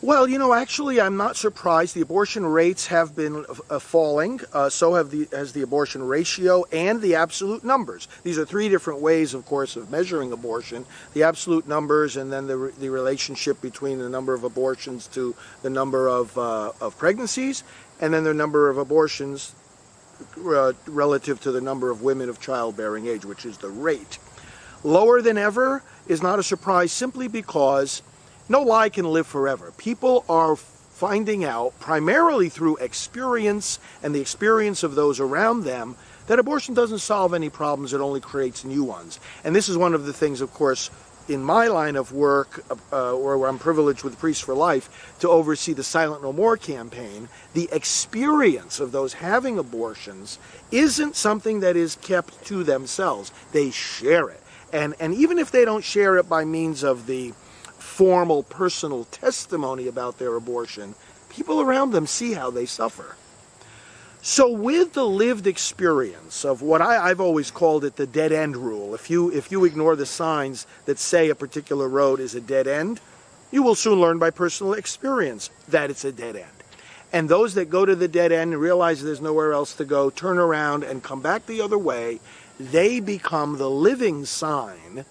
Well, actually, I'm not surprised. The abortion rates have been falling. So has the abortion ratio and the absolute numbers. These are three different ways, of course, of measuring abortion. The absolute numbers, and then the relationship between the number of abortions to the number of pregnancies, and then the number of abortions relative to the number of women of childbearing age, which is the rate. Lower than ever is not a surprise, simply because no lie can live forever. People are finding out, primarily through experience and the experience of those around them, that abortion doesn't solve any problems, it only creates new ones. And this is one of the things, of course, in my line of work, where I'm privileged with Priests for Life, to oversee the Silent No More campaign. The experience of those having abortions isn't something that is kept to themselves. They share it. And even if they don't share it by means of the formal personal testimony about their abortion, people around them see how they suffer. So with the lived experience of what I've always called it the dead end rule, if you ignore the signs that say a particular road is a dead end, you will soon learn by personal experience that it's a dead end. And those that go to the dead end and realize there's nowhere else to go, turn around and come back the other way, they become the living sign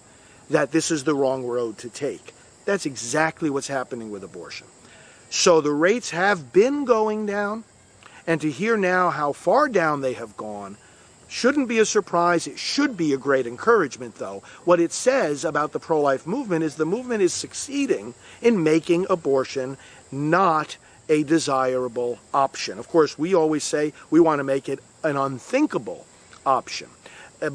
that this is the wrong road to take. That's exactly what's happening with abortion. So the rates have been going down, and to hear now how far down they have gone shouldn't be a surprise. It should be a great encouragement, though. What it says about the pro-life movement is the movement is succeeding in making abortion not a desirable option. Of course, we always say we want to make it an unthinkable option.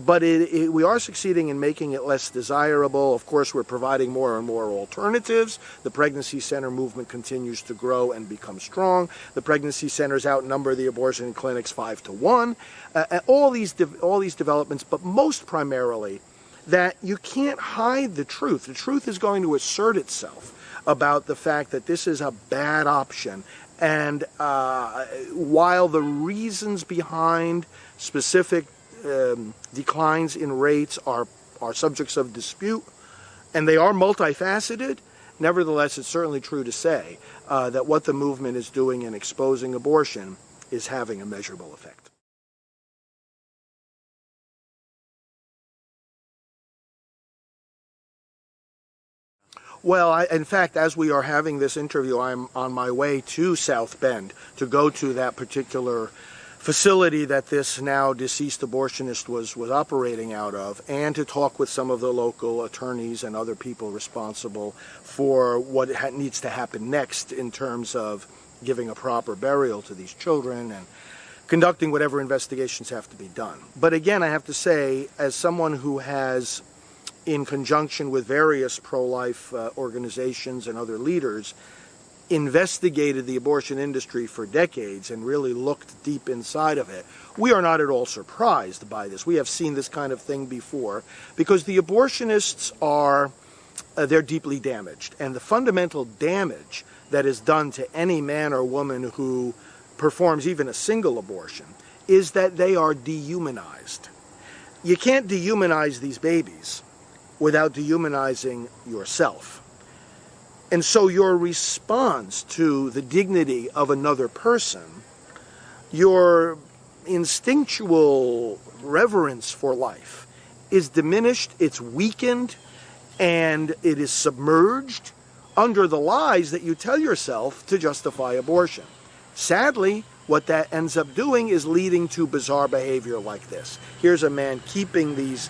But we are succeeding in making it less desirable. Of course, we're providing more and more alternatives. The pregnancy center movement continues to grow and become strong. The pregnancy centers outnumber the abortion clinics 5 to 1. All these developments, but most primarily that you can't hide the truth. The truth is going to assert itself about the fact that this is a bad option. And while the reasons behind specific declines in rates are subjects of dispute, and they are multifaceted, nevertheless, it's certainly true to say that what the movement is doing in exposing abortion is having a measurable effect. Well, in fact, as we are having this interview, I'm on my way to South Bend to go to that particular facility that this now deceased abortionist was operating out of, and to talk with some of the local attorneys and other people responsible for what needs to happen next in terms of giving a proper burial to these children and conducting whatever investigations have to be done. But again, I have to say, as someone who has, in conjunction with various pro-life organizations and other leaders, investigated the abortion industry for decades and really looked deep inside of it, we are not at all surprised by this. We have seen this kind of thing before, because the abortionists they're deeply damaged. And the fundamental damage that is done to any man or woman who performs even a single abortion is that they are dehumanized. You can't dehumanize these babies without dehumanizing yourself. And so your response to the dignity of another person, your instinctual reverence for life, is diminished, it's weakened, and it is submerged under the lies that you tell yourself to justify abortion. Sadly, what that ends up doing is leading to bizarre behavior like this. Here's a man keeping these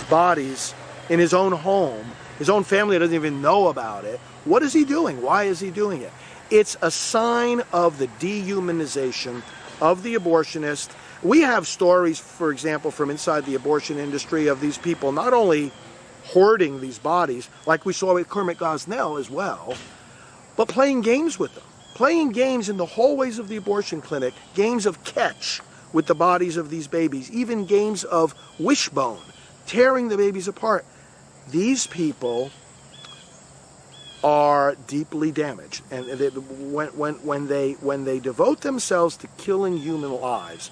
bodies in his own home. His own family doesn't even know about it. What is he doing? Why is he doing it? It's a sign of the dehumanization of the abortionist. We have stories, for example, from inside the abortion industry of these people not only hoarding these bodies, like we saw with Kermit Gosnell as well, but playing games with them. Playing games in the hallways of the abortion clinic, games of catch with the bodies of these babies, even games of wishbone, tearing the babies apart. These people are deeply damaged, and when they devote themselves to killing human lives,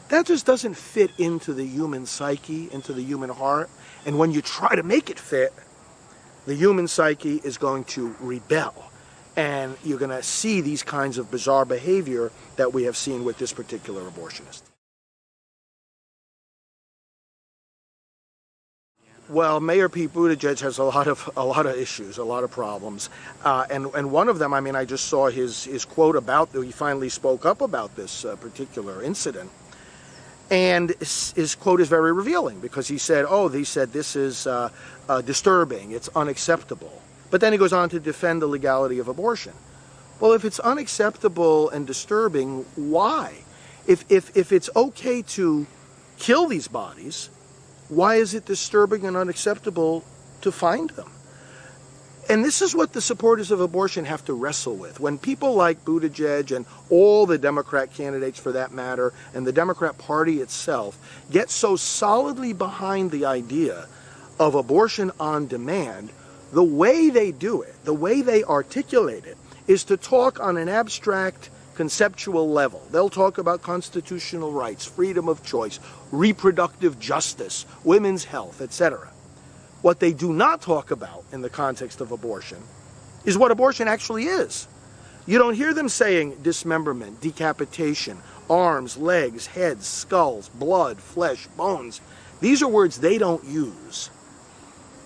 that just doesn't fit into the human psyche, into the human heart. And when you try to make it fit, the human psyche is going to rebel. And you're going to see these kinds of bizarre behavior that we have seen with this particular abortionist. Well, Mayor Pete Buttigieg has a lot of issues, a lot of problems, and one of them, I mean, I just saw his quote about he finally spoke up about this particular incident, and his quote is very revealing because he said, this is disturbing, it's unacceptable, but then he goes on to defend the legality of abortion. Well, if it's unacceptable and disturbing, why? If it's okay to kill these bodies, why is it disturbing and unacceptable to find them? And this is what the supporters of abortion have to wrestle with. When people like Buttigieg and all the Democrat candidates for that matter, and the Democrat Party itself, get so solidly behind the idea of abortion on demand, the way they do it, the way they articulate it, is to talk on an abstract, conceptual level. They'll talk about constitutional rights, freedom of choice, reproductive justice, women's health, etc. What they do not talk about in the context of abortion is what abortion actually is. You don't hear them saying dismemberment, decapitation, arms, legs, heads, skulls, blood, flesh, bones. These are words they don't use.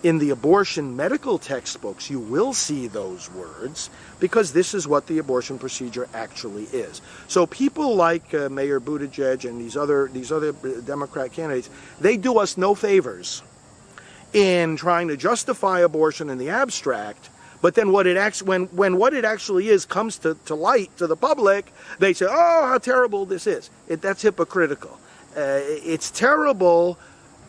In the abortion medical textbooks, you will see those words because this is what the abortion procedure actually is. So people like Mayor Buttigieg and these other Democrat candidates, they do us no favors in trying to justify abortion in the abstract. But then what when what it actually is comes to light to the public, they say, "Oh, how terrible this is." That's hypocritical. It's terrible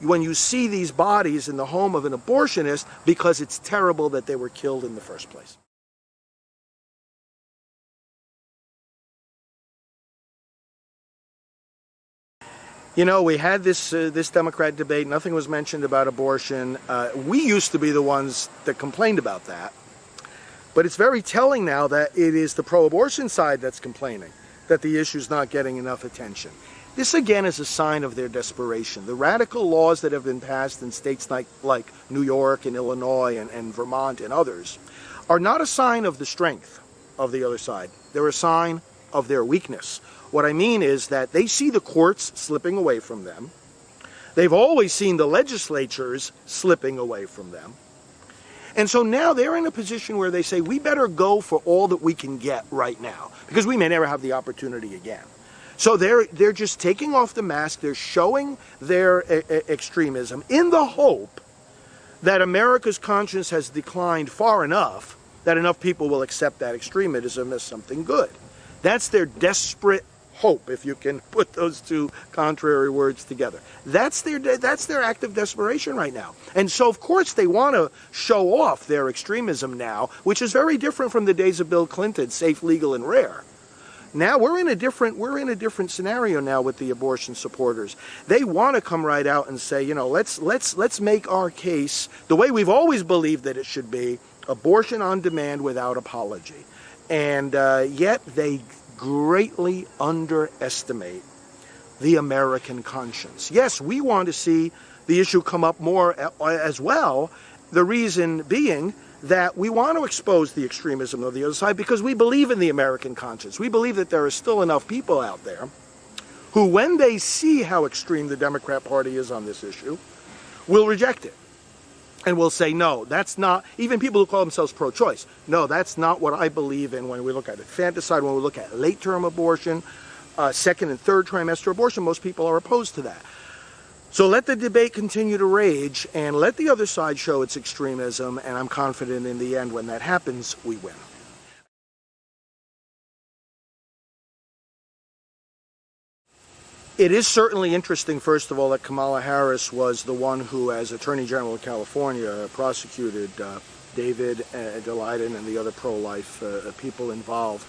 when you see these bodies in the home of an abortionist because it's terrible that they were killed in the first place. You know, we had this Democrat debate. Nothing was mentioned about abortion. We used to be the ones that complained about that. But it's very telling now that it is the pro-abortion side that's complaining that the issue's not getting enough attention. This, again, is a sign of their desperation. The radical laws that have been passed in states like New York and Illinois and Vermont and others are not a sign of the strength of the other side. They're a sign of their weakness. What I mean is that they see the courts slipping away from them. They've always seen the legislatures slipping away from them. And so now they're in a position where they say, we better go for all that we can get right now, because we may never have the opportunity again. So they're just taking off the mask. They're showing their extremism in the hope that America's conscience has declined far enough that enough people will accept that extremism as something good. That's their desperate hope, if you can put those two contrary words together. That's their act of desperation right now. And so, of course, they want to show off their extremism now, which is very different from the days of Bill Clinton, safe, legal, and rare. Now we're in a different scenario now with the abortion supporters. They want to come right out and say, you know, let's make our case the way we've always believed that it should be: abortion on demand without apology. And yet they greatly underestimate the American conscience. Yes, we want to see the issue come up more as well. The reason being that we want to expose the extremism of the other side because we believe in the American conscience. We believe that there are still enough people out there who, when they see how extreme the Democrat Party is on this issue, will reject it. And will say, no, that's not, even people who call themselves pro-choice, no, that's not what I believe in when we look at infanticide, when we look at late-term abortion, second and third trimester abortion. Most people are opposed to that. So let the debate continue to rage and let the other side show its extremism, and I'm confident in the end when that happens, we win. It is certainly interesting, first of all, that Kamala Harris was the one who, as Attorney General of California, prosecuted David Daleiden and the other pro-life people involved.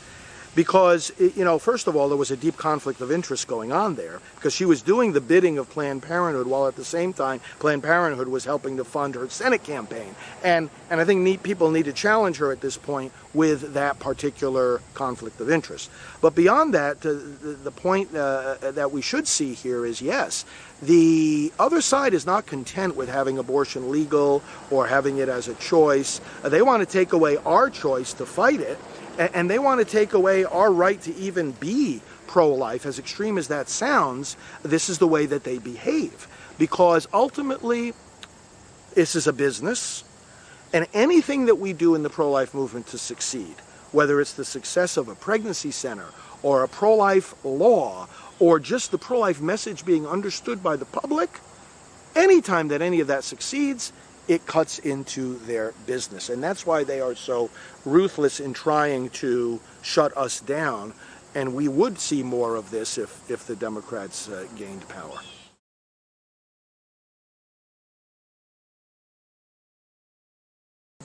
Because, you know, first of all, there was a deep conflict of interest going on there because she was doing the bidding of Planned Parenthood while at the same time Planned Parenthood was helping to fund her Senate campaign. And I think people need to challenge her at this point with that particular conflict of interest. But beyond that, the point that we should see here is, yes, The other side is not content with having abortion legal or having it as a choice. They want to take away our choice to fight it, and they want to take away our right to even be pro-life. As extreme as that sounds, this is the way that they behave, because ultimately this is a business, and anything that we do in the pro-life movement to succeed, whether it's the success of a pregnancy center or a pro-life law or just the pro-life message being understood by the public, anytime that any of that succeeds, it cuts into their business. And that's why they are so ruthless in trying to shut us down. And we would see more of this if the Democrats gained power.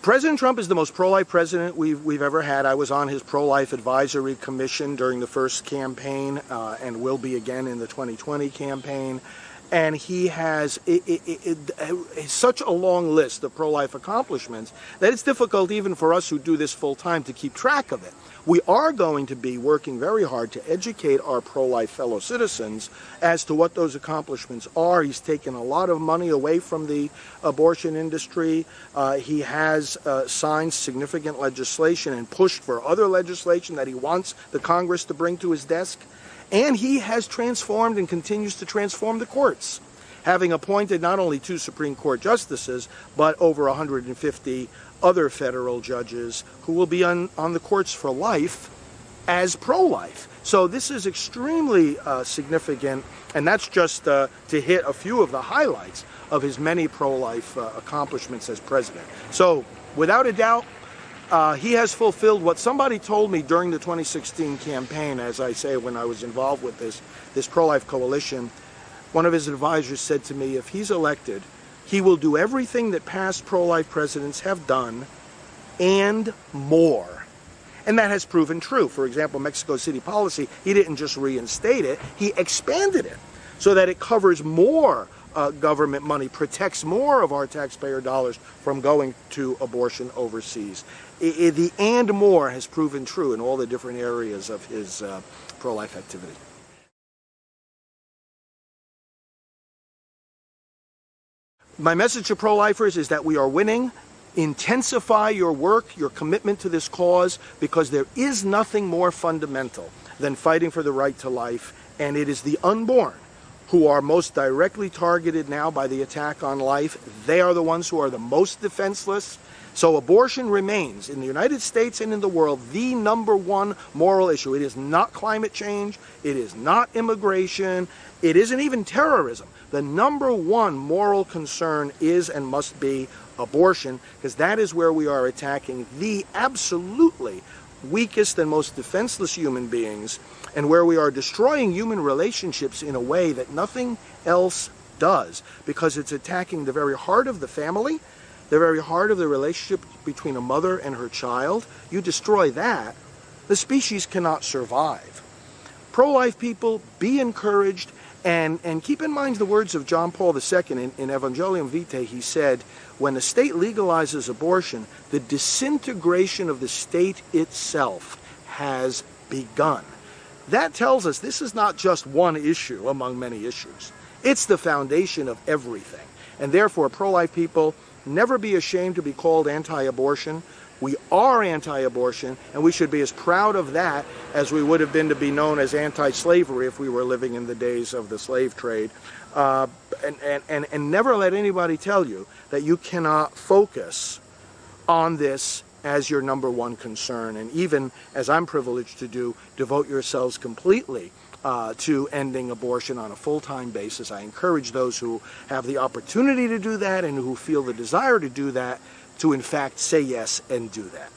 President Trump is the most pro-life president we've ever had. I was on his pro-life advisory commission during the first campaign and will be again in the 2020 campaign. And he has such a long list of pro-life accomplishments that it's difficult even for us who do this full time to keep track of it. We are going to be working very hard to educate our pro-life fellow citizens as to what those accomplishments are. He's taken a lot of money away from the abortion industry. He has signed significant legislation and pushed for other legislation that he wants the Congress to bring to his desk. And he has transformed and continues to transform the courts, having appointed not only 2 Supreme Court justices, but over 150 other federal judges who will be on the courts for life as pro-life. So this is extremely significant, and that's just to hit a few of the highlights of his many pro-life accomplishments as president. So without a doubt, he has fulfilled what somebody told me during the 2016 campaign, as I say, when I was involved with this pro-life coalition. One of his advisors said to me, if he's elected, he will do everything that past pro-life presidents have done and more. And that has proven true. For example, Mexico City policy, he didn't just reinstate it, he expanded it so that it covers more government money, protects more of our taxpayer dollars from going to abortion overseas. The and more has proven true in all the different areas of his pro-life activity. My message to pro-lifers is that we are winning. Intensify your work, your commitment to this cause, because there is nothing more fundamental than fighting for the right to life, and it is the unborn who are most directly targeted now by the attack on life. They are the ones who are the most defenseless. So abortion remains, in the United States and in the world, the #1 moral issue. It is not climate change. It is not immigration. It isn't even terrorism. The #1 moral concern is and must be abortion, because that is where we are attacking the absolutely weakest and most defenseless human beings, and where we are destroying human relationships in a way that nothing else does, because it's attacking the very heart of the family, the very heart of the relationship between a mother and her child. You destroy that, the species cannot survive. Pro-life people, be encouraged, and keep in mind the words of John Paul II in Evangelium Vitae. He said, when the state legalizes abortion, the disintegration of the state itself has begun. That tells us this is not just one issue among many issues. It's the foundation of everything. And therefore, pro-life people, never be ashamed to be called anti-abortion. We are anti-abortion, and we should be as proud of that as we would have been to be known as anti-slavery if we were living in the days of the slave trade. And never let anybody tell you that you cannot focus on this as your #1 concern. And even, as I'm privileged to do, devote yourselves completely to ending abortion on a full-time basis. I encourage those who have the opportunity to do that and who feel the desire to do that to, in fact, say yes and do that.